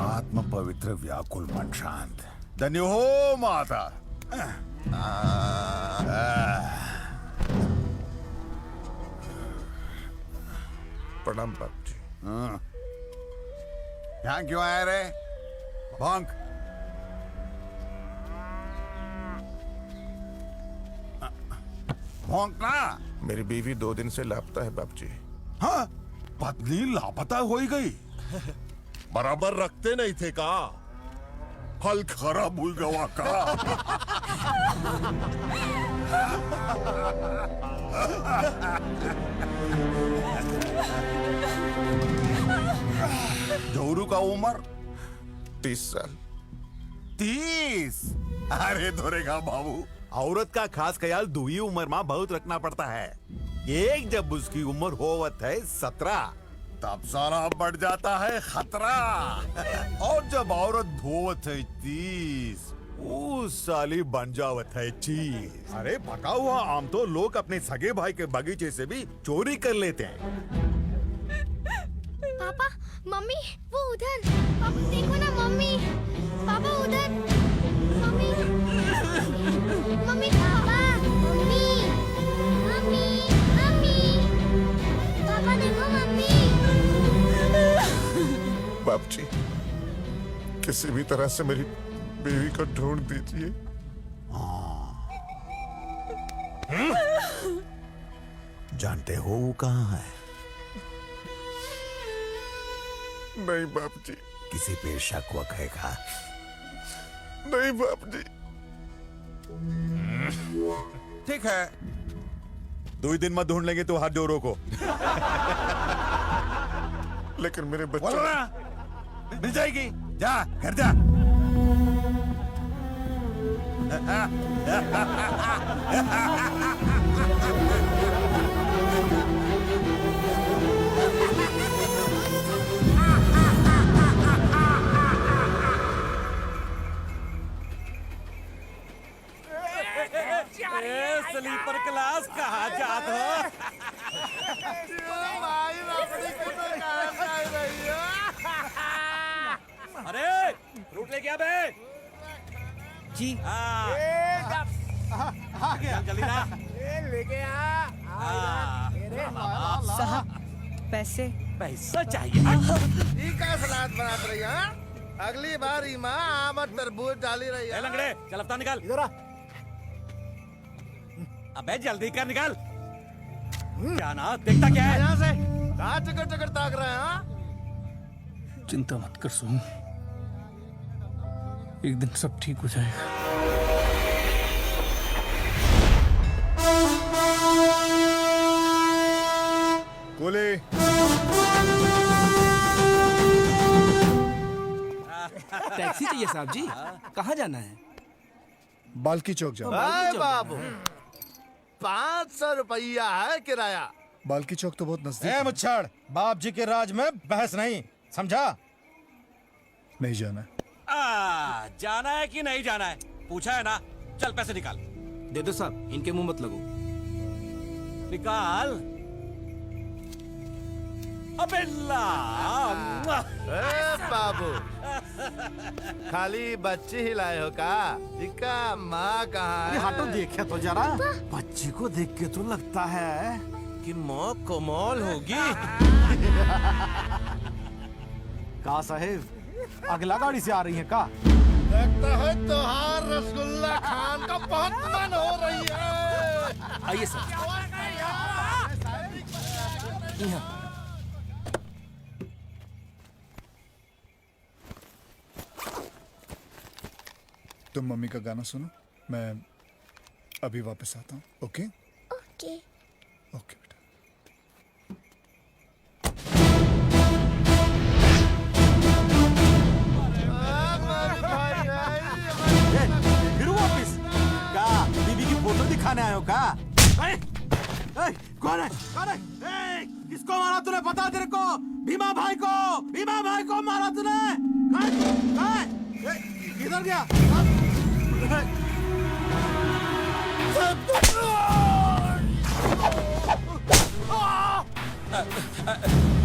आत्म पवित्र व्याकुल मन शांत। धन्य हो माता। प्रणाम बाप जी। यहाँ क्यों आए रे? भौंक। भौंकना। मेरी बीवी 2 दिन से लापता है बाप जी। हाँ, पत्नी लापता हो ही गई। बराबर रखते नहीं थे का? फल खराब हुई गवा का? जोरू का उम्र 30 साल। 30। अरे धोरेगा बाबू, औरत का खास ख्याल दुई उम्र में बहुत रखना पड़ता है। एक जब उसकी उम्र होवत है 17, तब सारा बढ़ जाता है खतरा। और जब औरत धोवत है 30, उस साली बन जावत है चीज। अरे पका हुआ आम तो लोग अपने सगे भाई के बगीचे से भी चोरी कर लेते हैं। पापा, मम्मी, वो उधर। पापा देखो ना मम्मी। पापा उधर। मम्मी, मम्मी, पापा, मम्मी, मम्मी, मम्मी, पापा देखो मम्मी। बाप जी, किसी भी तरह से मेरी बीवी को ढूंढ दीजिए। जानते हो वो कहाँ है? नहीं बाप जी। किसी पे शक वक है का? नहीं बाप जी। ठीक है, 2 दिन में ढूंढ लेंगे तो हाथ जोड़ो को। लेकिन मेरे बोलो बच्चे। ना, मिल जाएगी। जा घर जा। स्लीपर क्लास कहाँ जात हो? अरे फ्रूट लेके आ बे। जी जल्दी ना। लेके साहब, पैसे। पैसा चाहिए। का सलाद बनात रही है? अगली बार माँ आमद तरबूज डाली रही ए है। लंगड़े, चल अफ्तार निकाल। इधर आ। अबे जल्दी कर, निकाल। क्या ना देखता क्या है? यहाँ से कहाँ चक्कर चक्कर ताक रहे हैं? हाँ? चिंता मत कर सोनू, एक दिन सब ठीक हो जाएगा। कोले टैक्सी चाहिए साहब जी। कहाँ जाना है? बाल्की चौक जाओ। अरे बाबू, 500 रुपया है किराया। बाल्की चौक तो बहुत नजदीक ए है। मुच्छड़, बाप जी के राज में बहस नहीं, समझा? नहीं जाना है। जाना है कि नहीं जाना है? पूछा है ना। चल पैसे निकाल। दे दो साहब, इनके मुंह मत लगो। निकाल। अबे ला। ए बाबू, खाली बच्चे ही लाए हो का? इनका माँ कहाँ है? हटो, देखे तो जरा। बच्ची को देख के तो लगता है कि माँ कमाल होगी। का साहेब, अगला गाड़ी से आ रही है का? लगता है तोहार रसगुल्ला खान का बहुत मन हो रही है। आइए सर। यहाँ तुम मम्मी का गाना सुनो, मैं अभी वापस आता हूँ। Okay okay. ओके बेटा। फिर वापिस का? बीबी की फोटो दिखाने आयो का? कौन है? कौन है? किसको मारा तूने? बता तेरे को। भीमा भाई को। भीमा भाई को मारा तूने? किधर गया?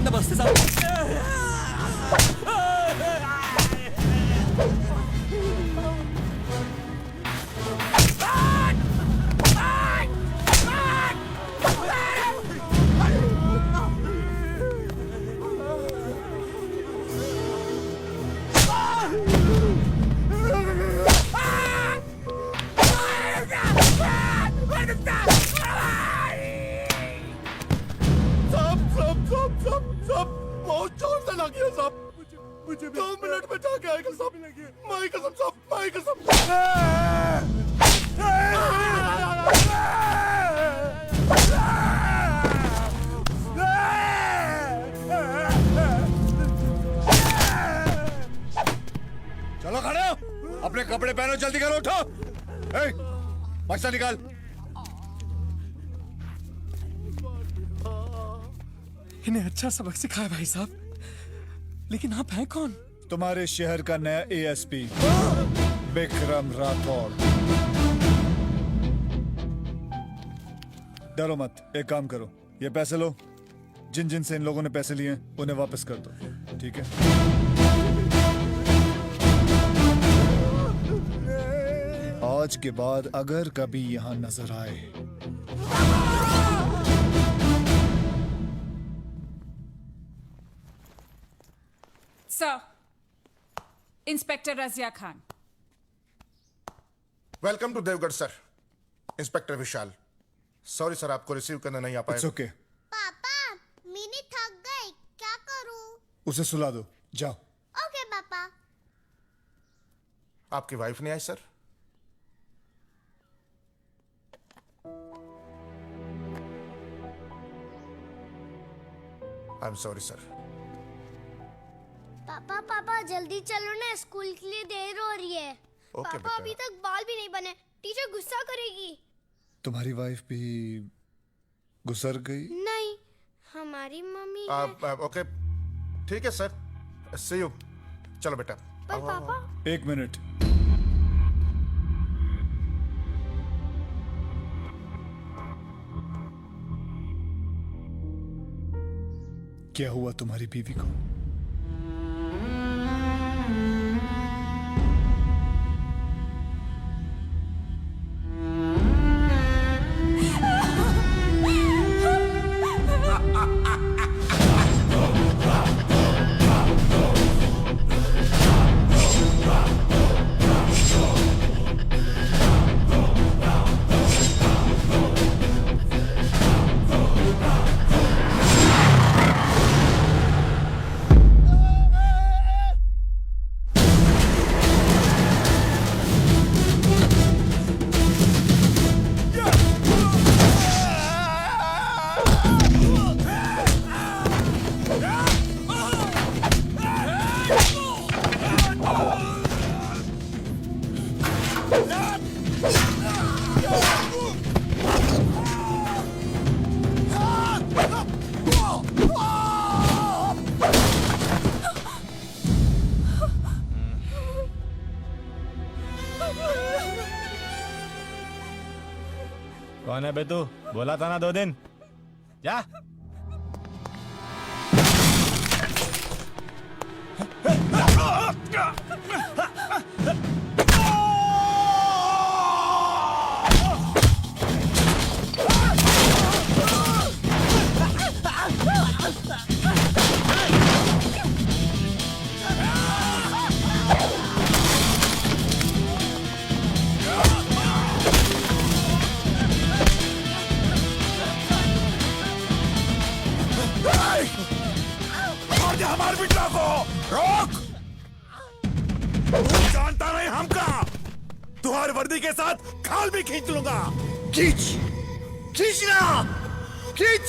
नमस्ते साहब। साहब बहुत जोर से लगी है साहब। मुझे 2 मिनट में जाके आएगा साहब। माई कसम साहब, माई कसम। चलो खड़े हो, अपने कपड़े पहनो, जल्दी करो, उठो। पैसा निकाल। इन्हें अच्छा सबक सिखाया भाई साहब, लेकिन आप हैं कौन? तुम्हारे शहर का नया एएसपी विक्रम राठौड़। डरो मत, एक काम करो, ये पैसे लो, जिन जिन से इन लोगों ने पैसे लिए हैं, उन्हें वापस कर दो, ठीक है? आज के बाद अगर कभी यहां नजर आए sir, inspector Razia Khan. Welcome to Devgarh sir. Inspector Vishal. Sorry sir, आपको रिसीव करने नहीं आ पाए। It's okay. पापा मिनी थक गई, क्या करूं? उसे सुला दो, जाओ। ओके पापा। आपकी वाइफ नहीं आई sir? I am sorry sir. पापा पापा जल्दी चलो ना, स्कूल के लिए देर हो रही है। ओके पापा बेटा। अभी तक बाल भी नहीं बने, टीचर गुस्सा करेगी। तुम्हारी वाइफ भी गुजर गई? नहीं, हमारी मम्मी है। ओके ठीक है सर, सी यू। चलो बेटा। पर पापा 1 मिनट। क्या हुआ तुम्हारी बीवी को? कौन है बे तू? बोला था ना 2 दिन। जा। मार दे हमारे बिटला को। रोक। तू जानता नहीं हम कहाँ। तुम्हारी वर्दी के साथ खाल भी खींच लूंगा। खींच, खींचना, खींच।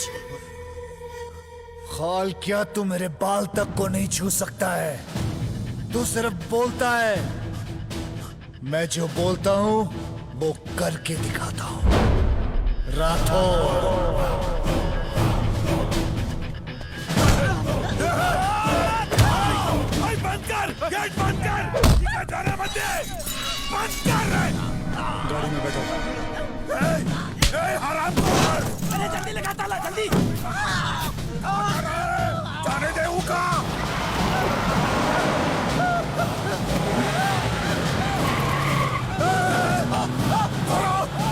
खाल क्या तू मेरे बाल तक को नहीं छू सकता है। तू सिर्फ बोलता है, मैं जो बोलता हूं वो करके दिखाता हूं। राठौड़। बंद कर, गेट बंद कर। इधर जाने मत दे। बंद कर रहे। गाड़ी में बैठो। हरामखोर। अरे जल्दी लगा ताला, जल्दी। जाने दे उका।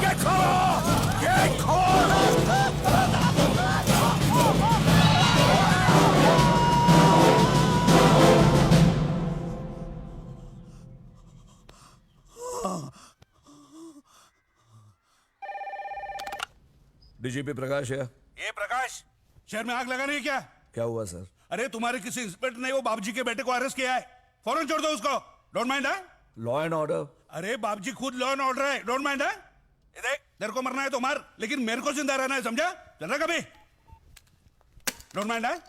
गेट खोलो, गेट खोलो। डीजीपी प्रकाश है। ये प्रकाश, शहर में आग लगानी है क्या? क्या हुआ सर? अरे तुम्हारे किसी इंस्पेक्टर ने वो बाबूजी के बेटे को अरेस्ट किया है, फौरन छोड़ दो उसको। डोंट माइंड है? Law and order. अरे बाबूजी खुद लॉ एंड ऑर्डर है, डोंट माइंड है? देख, तेरे को मरना है तो मार, लेकिन मेरे को जिंदा रहना है, समझा? चल रहा कभी? डोंट माइंड है?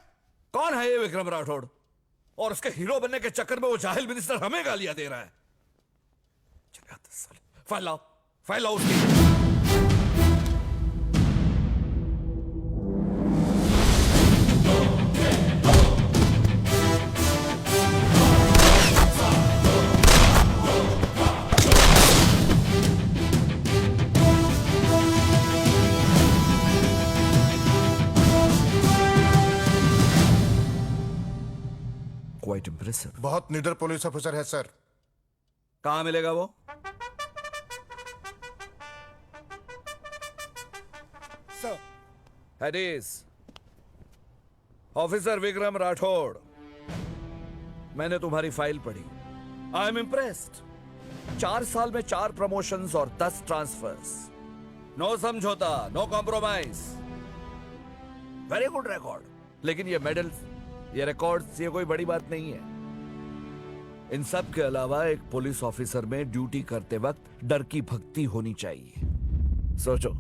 कौन है ये विक्रम राठौड़? और उसके हीरो बनने के चक्कर में वो जाहिल मिनिस्टर हमें गालियां दे रहा है। फाइल लाओ, फाइल लाओ उसकी। Quite impressive. बहुत निडर पुलिस ऑफिसर है सर। कहां मिलेगा वो? सर। हदीस, ऑफिसर विक्रम राठौड़, मैंने तुम्हारी फाइल पढ़ी। I am impressed. 4 साल में 4 प्रमोशंस और 10 ट्रांसफर्स। नो समझौता, no compromise. Very good record. लेकिन ये मेडल्स, ये रिकॉर्ड्स, ये कोई बड़ी बात नहीं है। इन सब के अलावा एक पुलिस ऑफिसर में ड्यूटी करते वक्त डर की भक्ति होनी चाहिए। सोचो,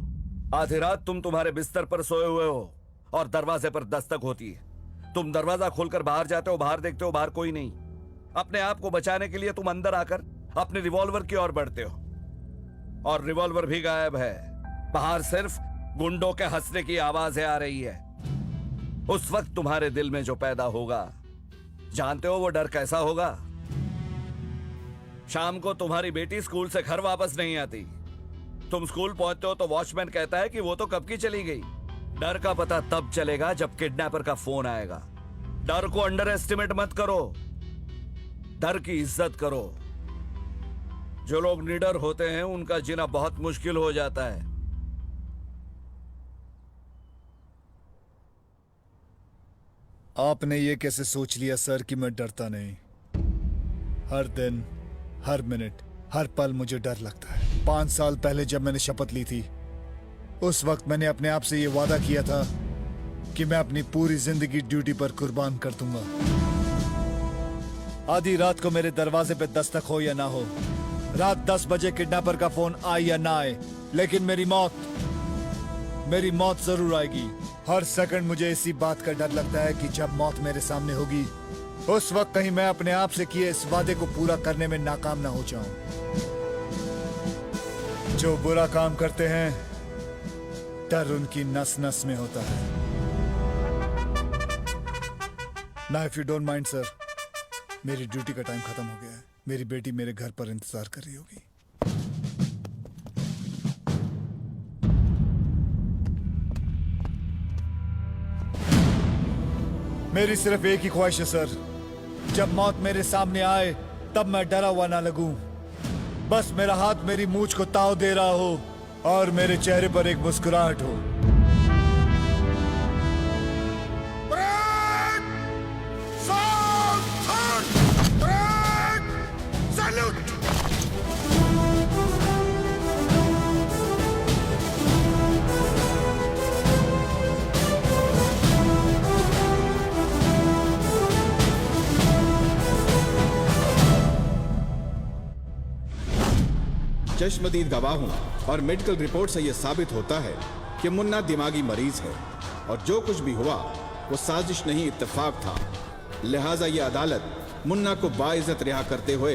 आधी रात तुम तुम्हारे बिस्तर पर सोए हुए हो और दरवाजे पर दस्तक होती है। तुम दरवाजा खोलकर बाहर जाते हो, बाहर देखते हो, बाहर कोई नहीं। अपने आप को बचाने के लिए तुम अंदर आकर अपने रिवॉल्वर की ओर बढ़ते हो और रिवॉल्वर भी गायब है। बाहर सिर्फ गुंडों के हंसने की आवाजें आ रही है। उस वक्त तुम्हारे दिल में जो पैदा होगा, जानते हो वो डर कैसा होगा? शाम को तुम्हारी बेटी स्कूल से घर वापस नहीं आती। तुम स्कूल पहुंचते हो तो वॉचमैन कहता है कि वो तो कब की चली गई। डर का पता तब चलेगा जब किडनैपर का फोन आएगा। डर को अंडर एस्टिमेट मत करो, डर की इज्जत करो। जो लोग निडर होते हैं उनका जीना बहुत मुश्किल हो जाता है। आपने ये कैसे सोच लिया सर कि मैं डरता नहीं? हर दिन, हर मिनट, हर पल मुझे डर लगता है। 5 साल पहले जब मैंने शपथ ली थी, उस वक्त मैंने अपने आप से ये वादा किया था कि मैं अपनी पूरी जिंदगी ड्यूटी पर कुर्बान कर दूंगा। आधी रात को मेरे दरवाजे पे दस्तक हो या ना हो, रात 10 बजे किडनैपर का फोन आए या ना आए, लेकिन मेरी मौत जरूर आएगी। हर सेकंड मुझे इसी बात का डर लगता है कि जब मौत मेरे सामने होगी, उस वक्त कहीं मैं अपने आप से किए इस वादे को पूरा करने में नाकाम ना हो जाऊं। जो बुरा काम करते हैं, डर उनकी नस नस में होता है। ना if you don't mind sir, मेरी ड्यूटी का टाइम खत्म हो गया है। मेरी बेटी मेरे घर पर इंतजार कर रही होगी। मेरी सिर्फ एक ही ख्वाहिश है सर, जब मौत मेरे सामने आए तब मैं डरा हुआ ना लगूं। बस मेरा हाथ मेरी मूंछ को ताव दे रहा हो और मेरे चेहरे पर एक मुस्कुराहट हो। चश्मदीद गवाहों और मेडिकल रिपोर्ट से यह साबित होता है कि मुन्ना दिमागी मरीज है और जो कुछ भी हुआ वो साजिश नहीं, इत्तेफाक था। लिहाजा ये अदालत मुन्ना को बाइज्जत रिहा करते हुए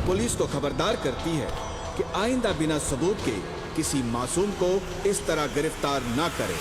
पुलिस को खबरदार करती है कि आइंदा बिना सबूत के किसी मासूम को इस तरह गिरफ्तार ना करे।